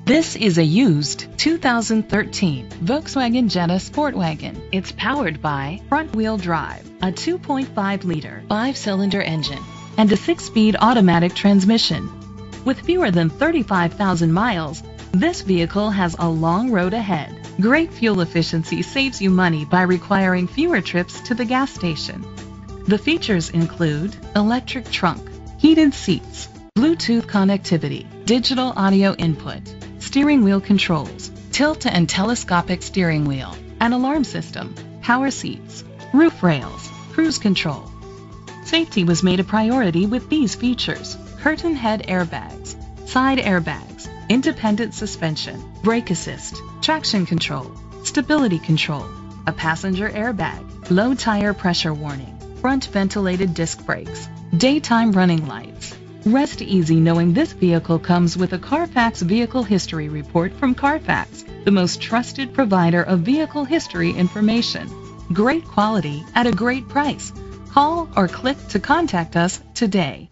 This is a used 2013 Volkswagen Jetta Sport Wagon. It's powered by front-wheel drive, a 2.5-liter 5-cylinder engine, and a 6-speed automatic transmission. With fewer than 35,000 miles, this vehicle has a long road ahead. Great fuel efficiency saves you money by requiring fewer trips to the gas station. The features include electric trunk, heated seats, Bluetooth connectivity, digital audio input, steering wheel controls, tilt and telescopic steering wheel, an alarm system, power seats, roof rails, cruise control. Safety was made a priority with these features: curtain head airbags, side airbags, independent suspension, brake assist, traction control, stability control, a passenger airbag, low tire pressure warning, front ventilated disc brakes, daytime running lights. Rest easy knowing this vehicle comes with a Carfax Vehicle History Report from Carfax, the most trusted provider of vehicle history information. Great quality at a great price. Call or click to contact us today.